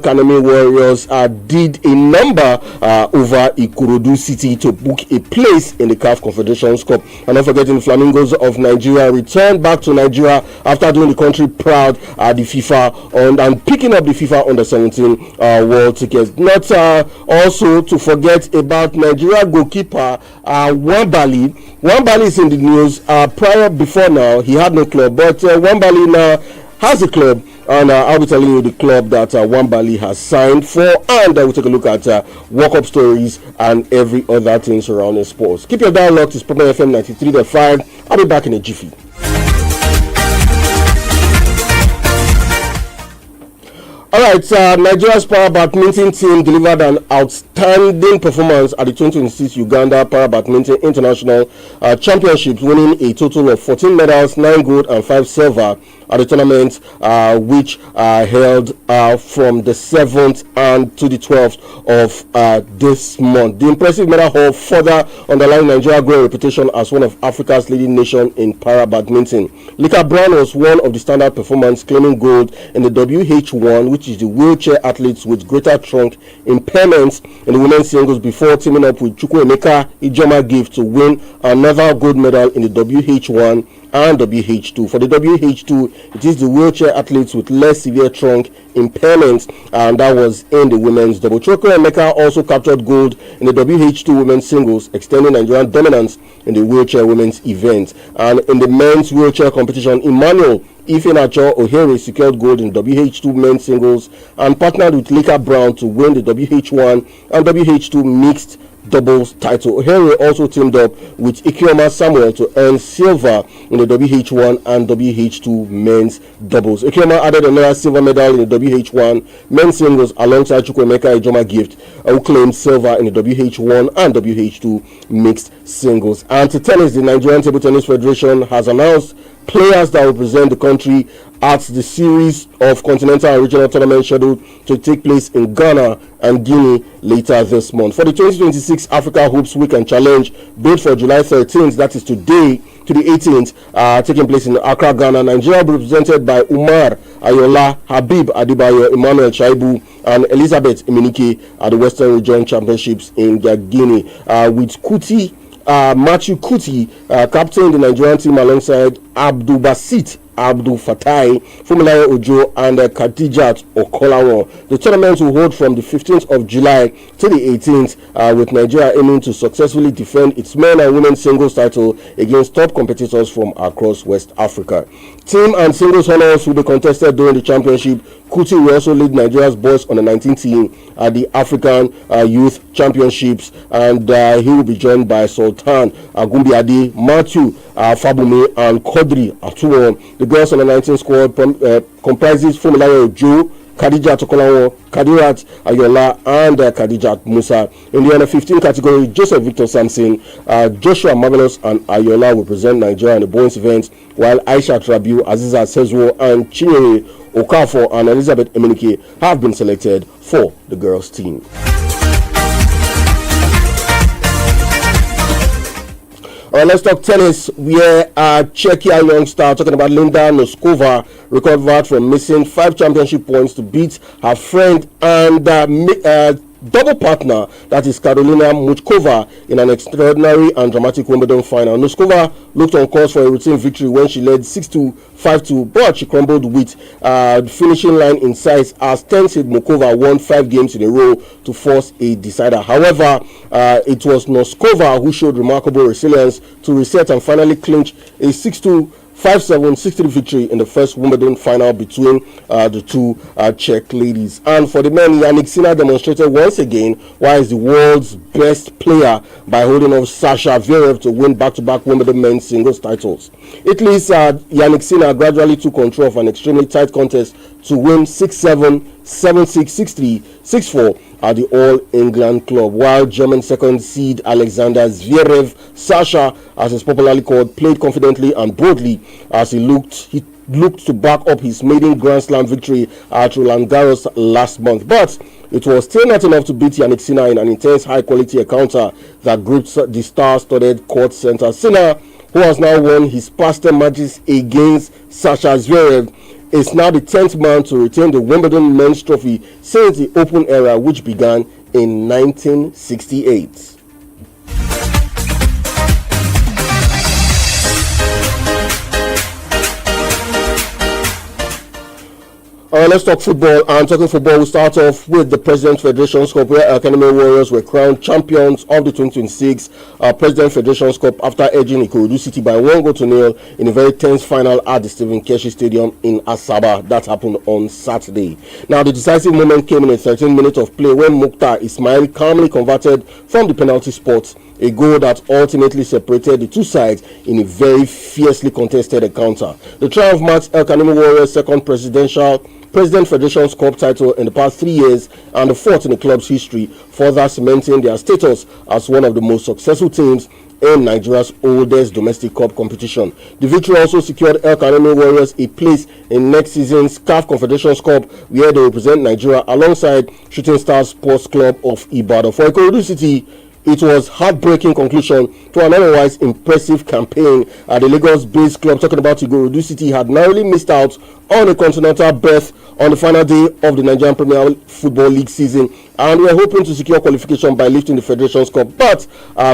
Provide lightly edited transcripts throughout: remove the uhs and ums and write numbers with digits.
Academy Warriors did a number over Ikorodu City to book a place in the CAF Confederations Cup. And not forgetting, Flamingos of Nigeria returned back to Nigeria after doing the country proud at the FIFA and picking up the FIFA Under-17 World Tickets. Not also to forget about Nigeria goalkeeper Wambali. Wambali is in the news. Before now, he had no club, but Wambali now has a club. And I'll be telling you the club that Wambali has signed for, and we'll take a look at walk-up stories and every other thing surrounding sports. Keep your dial locked to Sport FM 93.5. I'll be back in a jiffy. Alright, Nigeria's para badminton team delivered an outstanding performance at the 2026 Uganda Para Badminton International Championships, winning a total of 14 medals, 9 gold and 5 silver at the tournament, which held from the 7th and to the 12th of this month. The impressive medal haul further underlined Nigeria's growing reputation as one of Africa's leading nations in para badminton. Lika Brown was one of the standout performers, claiming gold in the WH1, which is the wheelchair athletes with greater trunk impairments in the women's singles, before teaming up with Chukwuemeka Ijoma Gift to win another gold medal in the WH1 and WH2. For the WH2, it is the wheelchair athletes with less severe trunk impairments, and that was in the women's double. Chukwuemeka also captured gold in the WH2 women's singles, extending Nigerian dominance in the wheelchair women's event. And in the men's wheelchair competition, Emmanuel Ifeanacho Ohere secured gold in WH2 men's singles and partnered with Lika Brown to win the WH1 and WH2 mixed doubles title. Ohere also teamed up with Ikioma Samuel to earn silver in the WH1 and WH2 men's doubles. Ikioma added another silver medal in the WH1 men's singles alongside Chukwuemeka Ijoma Gift, who claimed silver in the WH1 and WH2 mixed singles. And to tennis, the Nigerian Table Tennis Federation has announced players that will represent the country at the series of continental and regional tournaments scheduled to take place in Ghana and Guinea later this month. For the 2026 Africa Hoops Weekend Challenge, bid for July 13th, that is today, to the 18th, taking place in Accra, Ghana, Nigeria will be represented by Umar Ayola, Habib Adibayo, Emmanuel Shaibu, and Elizabeth Iminike at the Western Region Championships in Guinea, with Matthew Kuti captaining the Nigerian team alongside Abdul Basit Abdul Fatai, Fumilayo Ojo, and Khadijat Okolawo. The tournament will hold from the 15th of July to the 18th, with Nigeria aiming to successfully defend its men and women's singles title against top competitors from across West Africa. Team and singles honors will be contested during the championship. Kuti will also lead Nigeria's boys on the 19th team at the African Youth Championships, and he will be joined by Sultan Agumbiade, Matthew Fabumi, and Kodri Atuwo. The girls on the 19th squad comprises Fumilayo Ojo, Khadijat Okolawo, Kadirat Ayola, and Khadijat Musa. In the under 15 category, Joseph Victor Samson, Joshua Marvelous, and Ayola will present Nigeria in the boys event, while Aisha Rabiu, Aziza Sezwo, and Chinyere Okafor and Elizabeth Emenike have been selected for the girls team. Let's talk tennis, where Czechia young star, talking about Linda Noskova, recovered from missing 5 championship points to beat her friend and double partner, that is Karolina Muchkova, in an extraordinary and dramatic Wimbledon final. Noskova looked on course for a routine victory when she led 6-2, 5-2, but she crumbled with the finishing line in sight as Tensid Mukova won 5 games in a row to force a decider. However, it was Noskova who showed remarkable resilience to reset and finally clinch a 6-2, 5-7, 6-3 victory in the first Wimbledon final between the two Czech ladies. And for the men, Yannick Sinner demonstrated once again why he's the world's best player by holding off Sasha Zverev to win back-to-back Wimbledon men's singles titles. Italy's Yannick Sinner gradually took control of an extremely tight contest to win 6-7, 7-6, 6-3, 6-4 at the All England Club, while German second seed Alexander Zverev, Sasha as is popularly called, played confidently and boldly as he looked to back up his maiden Grand Slam victory at Roland Garros last month. But it was still not enough to beat Yannick Sinner in an intense high-quality encounter that gripped the star-studded court center. Sinner, who has now won his past 10 matches against Sasha Zverev, is now the 10th man to retain the Wimbledon men's trophy since the Open era, which began in 1968. Let's talk football. And talking football, we'll start off with the President Federation's Cup, where Academy Warriors were crowned champions of the 2026 President Federation's Cup after edging Ikorodu City by 1-0 in a very tense final at the Stephen Keshi Stadium in Asaba. That happened on Saturday. Now, the decisive moment came in a 13 minutes of play when Mukhtar Ismail calmly converted from the penalty spot, a goal that ultimately separated the two sides in a very fiercely contested encounter. The triumph marks El Kanemi Warriors' second President Federation's Cup title in the past 3 years and the fourth in the club's history, further cementing their status as one of the most successful teams in Nigeria's oldest domestic cup competition. The victory also secured El Kanemi Warriors a place in next season's CAF Confederations Cup, where they represent Nigeria alongside Shooting Stars Sports Club of Ibadan. For Ikorodu City, it was heartbreaking conclusion to an otherwise impressive campaign. The Lagos-based club, talking about Ikorodu City, had narrowly missed out on a continental berth on the final day of the Nigerian Premier Football League season, and we were hoping to secure qualification by lifting the Federation's Cup, but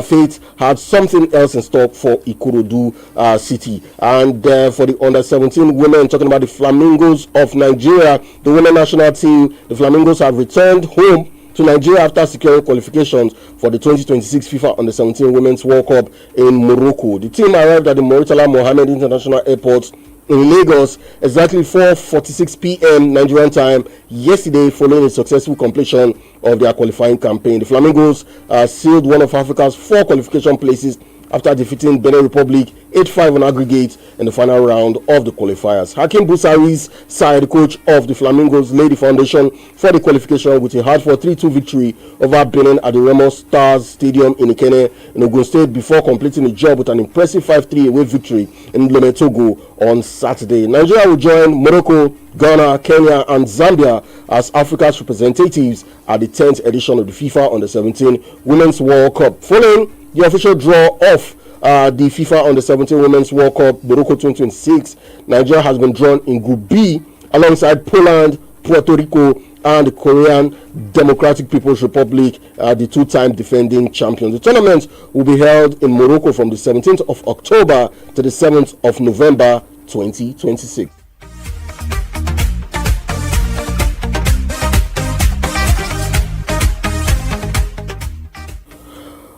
fate had something else in store for Ikorodu City. And for the under-17 women, talking about the Flamingos of Nigeria, the women national team, the Flamingos have returned home to Nigeria after securing qualifications for the 2026 FIFA Under-17 Women's World Cup in Morocco. The team arrived at the Murtala Mohammed International Airport in Lagos exactly 4:46 p.m. Nigerian time yesterday, following a successful completion of their qualifying campaign. The Flamingos sealed one of Africa's 4 qualification places after defeating Benin Republic 8-5 on aggregate in the final round of the qualifiers. Hakim Busari's side, coach of the Flamingos, laid the foundation for the qualification with a hard-fought 3-2 victory over Benin at the Remo Stars Stadium in Ikene in Ogun State before completing the job with an impressive 5-3 away victory in Lome, Togo on Saturday. Nigeria will join Morocco, Ghana, Kenya, and Zambia as Africa's representatives at the 10th edition of the FIFA Under-17 Women's World Cup. Following the official draw of the FIFA Under-17 Women's World Cup Morocco 2026, Nigeria has been drawn in Group B alongside Poland, Puerto Rico, and the Korean Democratic People's Republic, the two-time defending champions. The tournament will be held in Morocco from the 17th of October to the 7th of November 2026.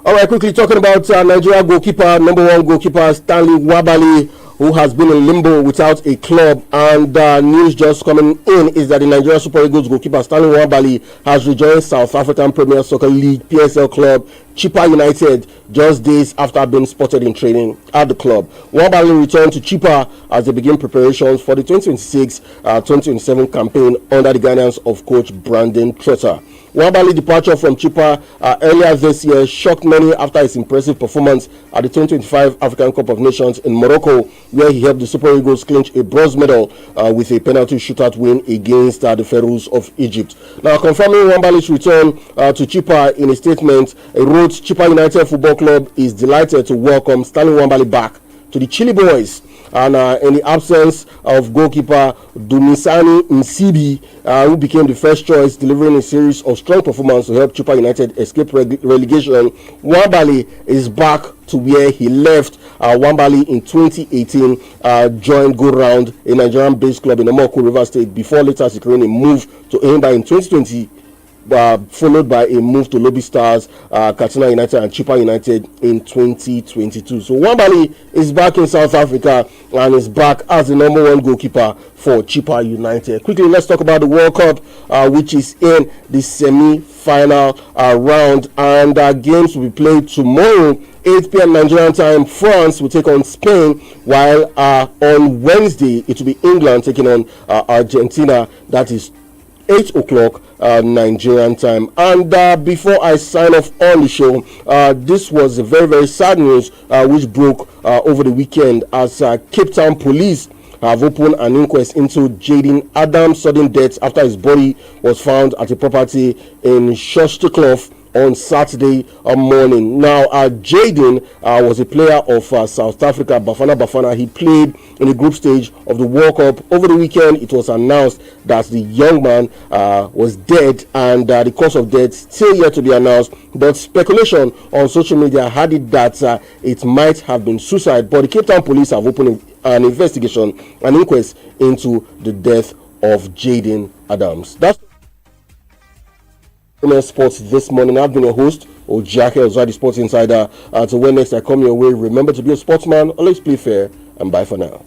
All right, quickly talking about Nigeria goalkeeper, number 1 goalkeeper Stanley Nwabali, who has been in limbo without a club. And news just coming in is that the Nigeria Super Eagles goalkeeper Stanley Nwabali has rejoined South African Premier Soccer League PSL club Chippa United just days after being spotted in training at the club. Nwabali returned to Chippa as they begin preparations for the 2026-2027 campaign under the guidance of coach Brandon Trotter. Nwabali's departure from Chippa earlier this year shocked many after his impressive performance at the 2025 African Cup of Nations in Morocco, where he helped the Super Eagles clinch a bronze medal with a penalty shootout win against the Pharaohs of Egypt. Now, confirming Nwabali's return to Chippa in a statement, he wrote, "Chippa United Football Club is delighted to welcome Stanley Nwabali back to the Chili Boys." And in the absence of goalkeeper Dumisani Nsibi, who became the first choice, delivering a series of strong performances to help Chippa United escape relegation, Nwabali is back to where he left. Nwabali in 2018 joined Go Round, a Nigerian-based club in Omoko, River State, before later securing a move to Enyimba in 2020. Followed by a move to Lobby Stars, Katsina United, and Chippa United in 2022. So Nwabali is back in South Africa and is back as the number 1 goalkeeper for Chippa United. Quickly, let's talk about the World Cup, which is in the semi-final round, and games will be played tomorrow. 8 p.m. Nigerian time, France will take on Spain, while on Wednesday it will be England taking on Argentina. That is 8 o'clock Nigerian time. And before I sign off on the show, this was a very, very sad news which broke over the weekend as Cape Town police have opened an inquest into Jaden Adams' sudden death after his body was found at a property in Shostaklov on Saturday morning. Now, Jaden was a player of South Africa, Bafana Bafana. He played in the group stage of the World Cup. Over the weekend, it was announced that the young man was dead, and the cause of death still yet to be announced. But speculation on social media had it that it might have been suicide. But the Cape Town police have opened an investigation, an inquest into the death of Jaden Adams. That's Sports this morning. I've been your host, Ojake Ozadi Sports Insider. To when next I come your way, remember to be a sportsman, always play fair, and bye for now.